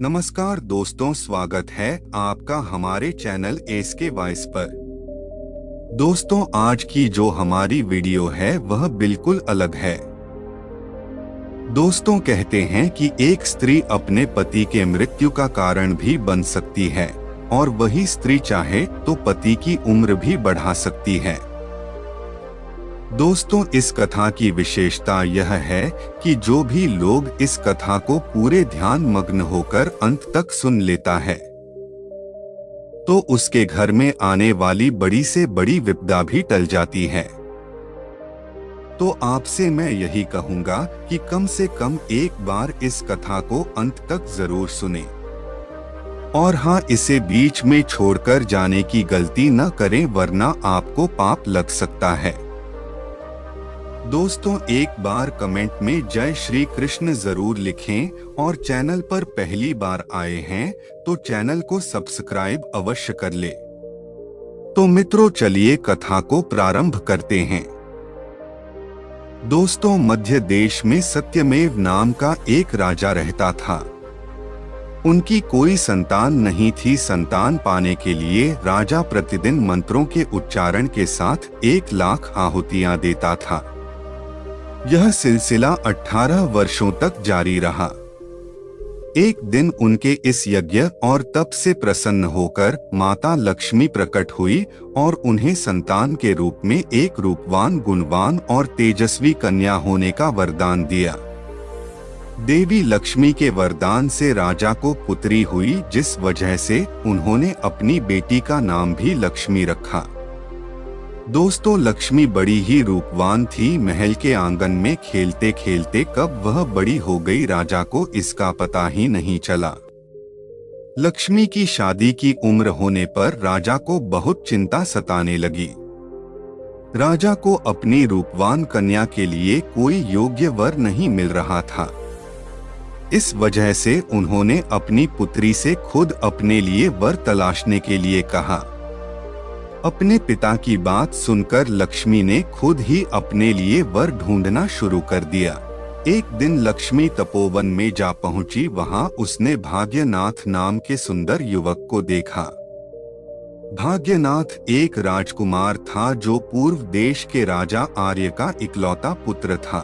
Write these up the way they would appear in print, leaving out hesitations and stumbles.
नमस्कार दोस्तों, स्वागत है आपका हमारे चैनल एसके वॉइस पर। दोस्तों, आज की जो हमारी वीडियो है वह बिल्कुल अलग है। दोस्तों, कहते हैं कि एक स्त्री अपने पति के मृत्यु का कारण भी बन सकती है और वही स्त्री चाहे तो पति की उम्र भी बढ़ा सकती है। दोस्तों, इस कथा की विशेषता यह है कि जो भी लोग इस कथा को पूरे ध्यान मग्न होकर अंत तक सुन लेता है तो उसके घर में आने वाली बड़ी से बड़ी विपदा भी टल जाती है। तो आपसे मैं यही कहूंगा कि कम से कम एक बार इस कथा को अंत तक जरूर सुनें। और हाँ, इसे बीच में छोड़कर जाने की गलती न करें, वरना आपको पाप लग सकता है। दोस्तों, एक बार कमेंट में जय श्री कृष्ण जरूर लिखें और चैनल पर पहली बार आए हैं तो चैनल को सब्सक्राइब अवश्य कर ले। तो मित्रों, चलिए कथा को प्रारंभ करते हैं। दोस्तों, मध्य देश में सत्यमेव नाम का एक राजा रहता था। उनकी कोई संतान नहीं थी। संतान पाने के लिए राजा प्रतिदिन मंत्रों के उच्चारण के साथ 1,00,000 आहुतियां देता था। यह सिलसिला 18 वर्षों तक जारी रहा। एक दिन उनके इस यज्ञ और तप से प्रसन्न होकर माता लक्ष्मी प्रकट हुई और उन्हें संतान के रूप में एक रूपवान, गुणवान और तेजस्वी कन्या होने का वरदान दिया। देवी लक्ष्मी के वरदान से राजा को पुत्री हुई, जिस वजह से उन्होंने अपनी बेटी का नाम भी लक्ष्मी रखा। दोस्तों, लक्ष्मी बड़ी ही रूपवान थी। महल के आंगन में खेलते खेलते कब वह बड़ी हो गई, राजा को इसका पता ही नहीं चला। लक्ष्मी की शादी की उम्र होने पर राजा को बहुत चिंता सताने लगी। राजा को अपनी रूपवान कन्या के लिए कोई योग्य वर नहीं मिल रहा था। इस वजह से उन्होंने अपनी पुत्री से खुद अपने लिए वर तलाशने के लिए कहा। अपने पिता की बात सुनकर लक्ष्मी ने खुद ही अपने लिए वर ढूंढना शुरू कर दिया। एक दिन लक्ष्मी तपोवन में जा पहुंची। वहां उसने भाग्यनाथ नाम के सुंदर युवक को देखा। भाग्यनाथ एक राजकुमार था जो पूर्व देश के राजा आर्य का इकलौता पुत्र था।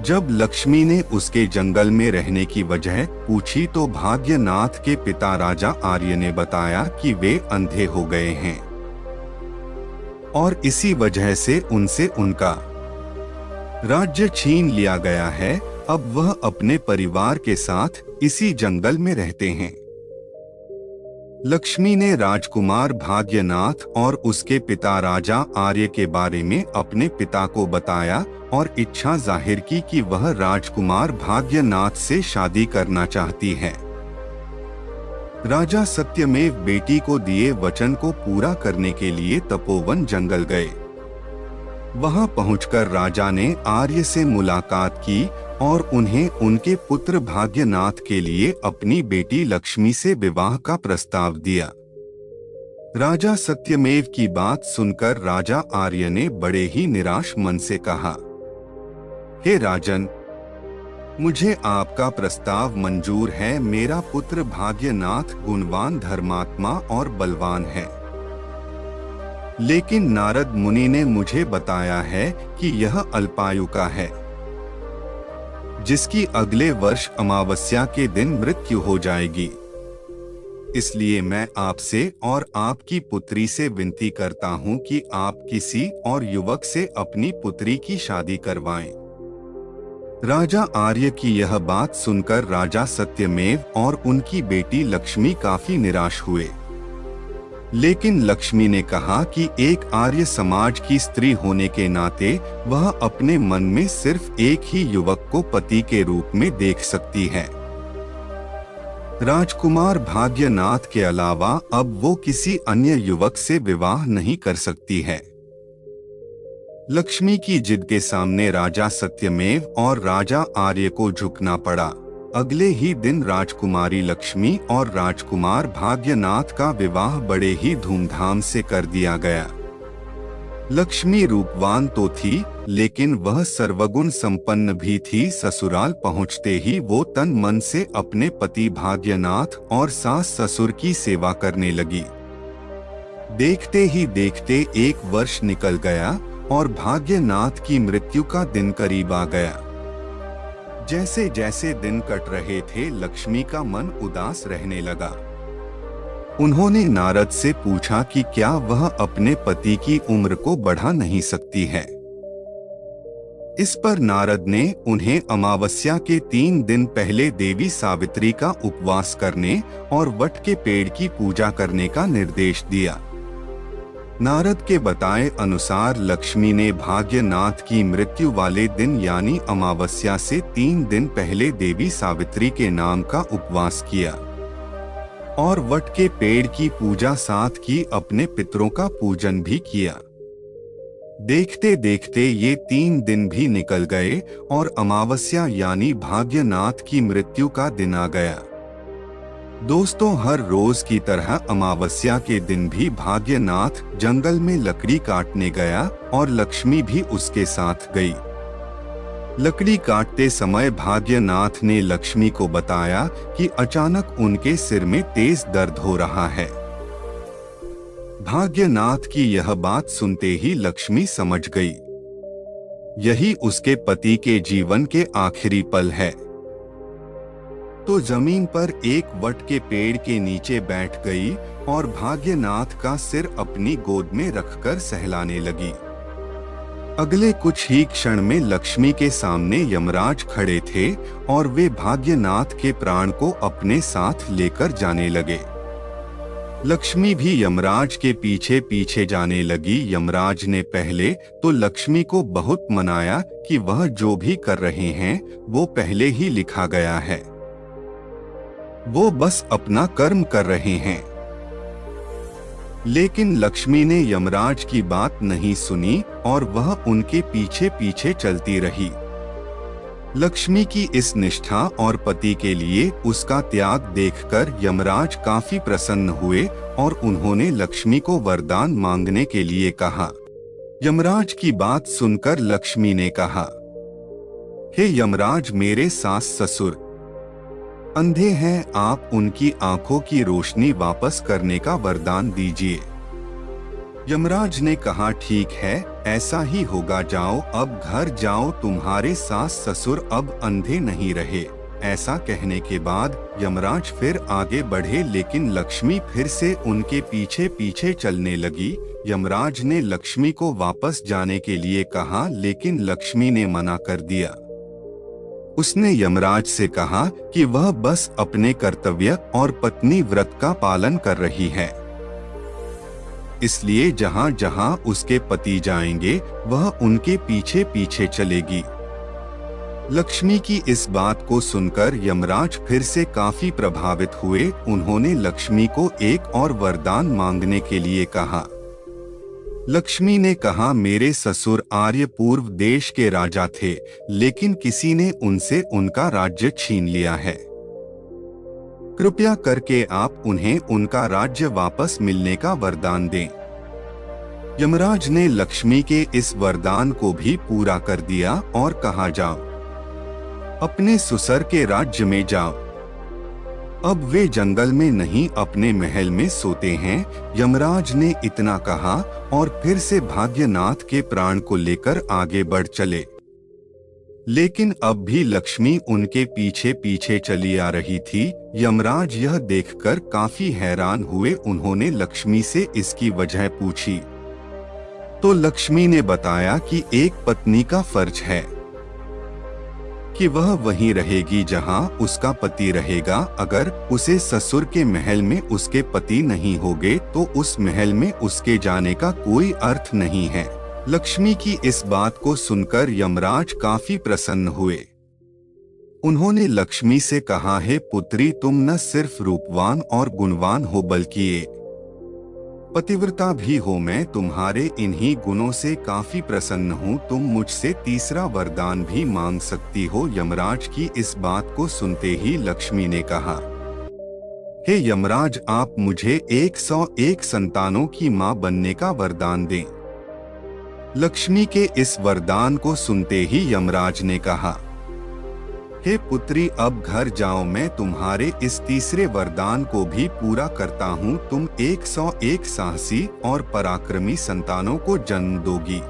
जब लक्ष्मी ने उसके जंगल में रहने की वजह पूछी तो भाग्यनाथ के पिता राजा आर्य ने बताया कि वे अंधे हो गए हैं और इसी वजह से उनसे उनका राज्य छीन लिया गया है। अब वह अपने परिवार के साथ इसी जंगल में रहते हैं। लक्ष्मी ने राजकुमार भाग्यनाथ और उसके पिता राजा आर्य के बारे में अपने पिता को बताया और इच्छा जाहिर की कि वह राजकुमार भाग्यनाथ से शादी करना चाहती है। राजा सत्यमेव बेटी को दिए वचन को पूरा करने के लिए तपोवन जंगल गए। वहां पहुंचकर राजा ने आर्य से मुलाकात की और उन्हें उनके पुत्र भाग्यनाथ के लिए अपनी बेटी लक्ष्मी से विवाह का प्रस्ताव दिया। राजा सत्यमेव की बात सुनकर राजा आर्य ने बड़े ही निराश मन से कहा, हे राजन, मुझे आपका प्रस्ताव मंजूर है। मेरा पुत्र भाग्यनाथ गुणवान, धर्मात्मा और बलवान है। लेकिन नारद मुनि ने मुझे बताया है कि यह अल्पायु का है, जिसकी अगले वर्ष अमावस्या के दिन मृत्यु हो जाएगी। इसलिए मैं आपसे और आपकी पुत्री से विनती करता हूं कि आप किसी और युवक से अपनी पुत्री की शादी करवाएं। राजा आर्य की यह बात सुनकर राजा सत्यमेव और उनकी बेटी लक्ष्मी काफी निराश हुए। लेकिन लक्ष्मी ने कहा कि एक आर्य समाज की स्त्री होने के नाते वह अपने मन में सिर्फ एक ही युवक को पति के रूप में देख सकती है। राजकुमार भाग्यनाथ के अलावा अब वो किसी अन्य युवक से विवाह नहीं कर सकती है। लक्ष्मी की जिद के सामने राजा सत्यमेव और राजा आर्य को झुकना पड़ा। अगले ही दिन राजकुमारी लक्ष्मी और राजकुमार भाग्यनाथ का विवाह बड़े ही धूमधाम से कर दिया गया। लक्ष्मी रूपवान तो थी, लेकिन वह सर्वगुण संपन्न भी थी। ससुराल पहुंचते ही वो तन मन से अपने पति भाग्यनाथ और सास ससुर की सेवा करने लगी। देखते ही देखते 1 वर्ष निकल गया और भाग्यनाथ की मृत्यु का दिन करीब आ गया। जैसे जैसे दिन कट रहे थे, लक्ष्मी का मन उदास रहने लगा। उन्होंने नारद से पूछा कि क्या वह अपने पति की उम्र को बढ़ा नहीं सकती है। इस पर नारद ने उन्हें अमावस्या के 3 दिन पहले देवी सावित्री का उपवास करने और वट के पेड़ की पूजा करने का निर्देश दिया। नारद के बताए अनुसार लक्ष्मी ने भाग्यनाथ की मृत्यु वाले दिन यानी अमावस्या से 3 दिन पहले देवी सावित्री के नाम का उपवास किया और वट के पेड़ की पूजा साथ की अपने पितरों का पूजन भी किया। देखते देखते ये 3 दिन भी निकल गए और अमावस्या यानी भाग्यनाथ की मृत्यु का दिन आ गया। दोस्तों, हर रोज की तरह अमावस्या के दिन भी भाग्यनाथ जंगल में लकड़ी काटने गया और लक्ष्मी भी उसके साथ गई। लकड़ी काटते समय भाग्यनाथ ने लक्ष्मी को बताया कि अचानक उनके सिर में तेज दर्द हो रहा है। भाग्यनाथ की यह बात सुनते ही लक्ष्मी समझ गई, यही उसके पति के जीवन के आखिरी पल है। तो जमीन पर एक वट के पेड़ के नीचे बैठ गई और भाग्यनाथ का सिर अपनी गोद में रखकर सहलाने लगी। अगले कुछ ही क्षण में लक्ष्मी के सामने यमराज खड़े थे और वे भाग्यनाथ के प्राण को अपने साथ लेकर जाने लगे। लक्ष्मी भी यमराज के पीछे पीछे जाने लगी। यमराज ने पहले तो लक्ष्मी को बहुत मनाया कि वह जो भी कर रहे हैं वो पहले ही लिखा गया है, वो बस अपना कर्म कर रहे हैं। लेकिन लक्ष्मी ने यमराज की बात नहीं सुनी और वह उनके पीछे पीछे चलती रही। लक्ष्मी की इस निष्ठा और पति के लिए उसका त्याग देखकर यमराज काफी प्रसन्न हुए और उन्होंने लक्ष्मी को वरदान मांगने के लिए कहा। यमराज की बात सुनकर लक्ष्मी ने कहा, हे यमराज, मेरे सास ससुर अंधे हैं, आप उनकी आंखों की रोशनी वापस करने का वरदान दीजिए। यमराज ने कहा, ठीक है, ऐसा ही होगा, जाओ अब घर जाओ, तुम्हारे सास ससुर अब अंधे नहीं रहे। ऐसा कहने के बाद यमराज फिर आगे बढ़े, लेकिन लक्ष्मी फिर से उनके पीछे पीछे चलने लगी। यमराज ने लक्ष्मी को वापस जाने के लिए कहा, लेकिन लक्ष्मी ने मना कर दिया। उसने यमराज से कहा कि वह बस अपने कर्तव्य और पत्नी व्रत का पालन कर रही है, इसलिए जहां जहां उसके पति जाएंगे वह उनके पीछे पीछे चलेगी। लक्ष्मी की इस बात को सुनकर यमराज फिर से काफी प्रभावित हुए। उन्होंने लक्ष्मी को एक और वरदान मांगने के लिए कहा। लक्ष्मी ने कहा, मेरे ससुर आर्य पूर्व देश के राजा थे, लेकिन किसी ने उनसे उनका राज्य छीन लिया है। कृपया करके आप उन्हें उनका राज्य वापस मिलने का वरदान दें। यमराज ने लक्ष्मी के इस वरदान को भी पूरा कर दिया और कहा, जाओ अपने ससुर के राज्य में जाओ। अब वे जंगल में नहीं अपने महल में सोते हैं। यमराज ने इतना कहा और फिर से भाग्यनाथ के प्राण को लेकर आगे बढ़ चले। लेकिन अब भी लक्ष्मी उनके पीछे पीछे चली आ रही थी। यमराज यह देखकर काफी हैरान हुए। उन्होंने लक्ष्मी से इसकी वजह पूछी तो लक्ष्मी ने बताया कि एक पत्नी का फर्ज है कि वह वहीं रहेगी जहां उसका पति रहेगा। अगर उसे ससुर के महल में उसके पति नहीं होंगे तो उस महल में उसके जाने का कोई अर्थ नहीं है। लक्ष्मी की इस बात को सुनकर यमराज काफी प्रसन्न हुए। उन्होंने लक्ष्मी से कहा, हे पुत्री, तुम न सिर्फ रूपवान और गुणवान हो बल्कि पतिव्रता भी हो। मैं तुम्हारे इन्हीं गुणों से काफी प्रसन्न हूँ। तुम मुझसे तीसरा वरदान भी मांग सकती हो। यमराज की इस बात को सुनते ही लक्ष्मी ने कहा, हे यमराज, आप मुझे 101 संतानों की मां बनने का वरदान दें। लक्ष्मी के इस वरदान को सुनते ही यमराज ने कहा, हे पुत्री, अब घर जाओ, मैं तुम्हारे इस तीसरे वरदान को भी पूरा करता हूँ। तुम 101 साहसी और पराक्रमी संतानों को जन्म दोगी।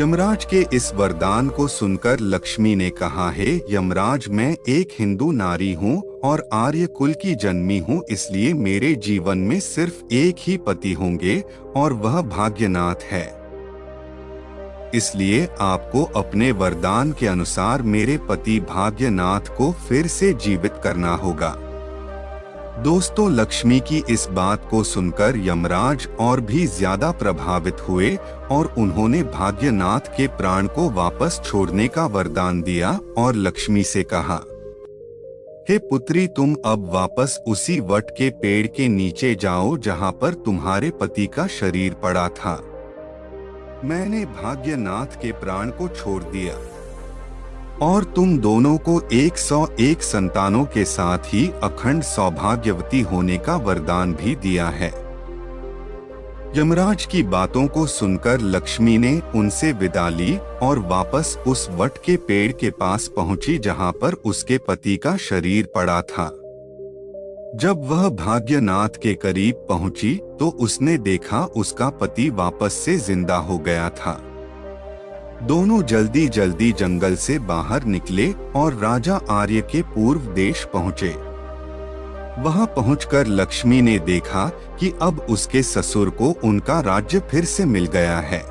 यमराज के इस वरदान को सुनकर लक्ष्मी ने कहा, हे यमराज, मैं एक हिंदू नारी हूँ और आर्य कुल की जन्मी हूँ, इसलिए मेरे जीवन में सिर्फ एक ही पति होंगे और वह भाग्यनाथ है। इसलिए आपको अपने वरदान के अनुसार मेरे पति भाग्यनाथ को फिर से जीवित करना होगा। दोस्तों, लक्ष्मी की इस बात को सुनकर यमराज और भी ज्यादा प्रभावित हुए और उन्होंने भाग्यनाथ के प्राण को वापस छोड़ने का वरदान दिया और लक्ष्मी से कहा, हे पुत्री, तुम अब वापस उसी वट के पेड़ के नीचे जाओ जहां पर तुम्हारे पति का शरीर पड़ा था। मैंने भाग्यनाथ के प्राण को छोड़ दिया और तुम दोनों को 101 संतानों के साथ ही अखंड सौभाग्यवती होने का वरदान भी दिया है। यमराज की बातों को सुनकर लक्ष्मी ने उनसे विदा ली और वापस उस वट के पेड़ के पास पहुंची जहां पर उसके पति का शरीर पड़ा था। जब वह भाग्यनाथ के करीब पहुंची तो उसने देखा उसका पति वापस से जिंदा हो गया था। दोनों जल्दी जल्दी जंगल से बाहर निकले और राजा आर्य के पूर्व देश पहुंचे। वहां पहुंचकर लक्ष्मी ने देखा कि अब उसके ससुर को उनका राज्य फिर से मिल गया है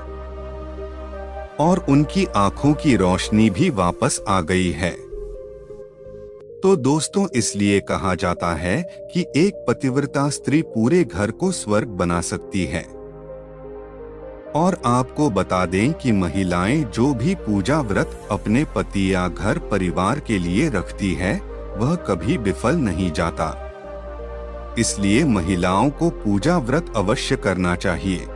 और उनकी आंखों की रोशनी भी वापस आ गई है। तो दोस्तों, इसलिए कहा जाता है कि एक पतिव्रता स्त्री पूरे घर को स्वर्ग बना सकती है। और आपको बता दें कि महिलाएं जो भी पूजा व्रत अपने पति या घर परिवार के लिए रखती है, वह कभी विफल नहीं जाता। इसलिए महिलाओं को पूजा व्रत अवश्य करना चाहिए।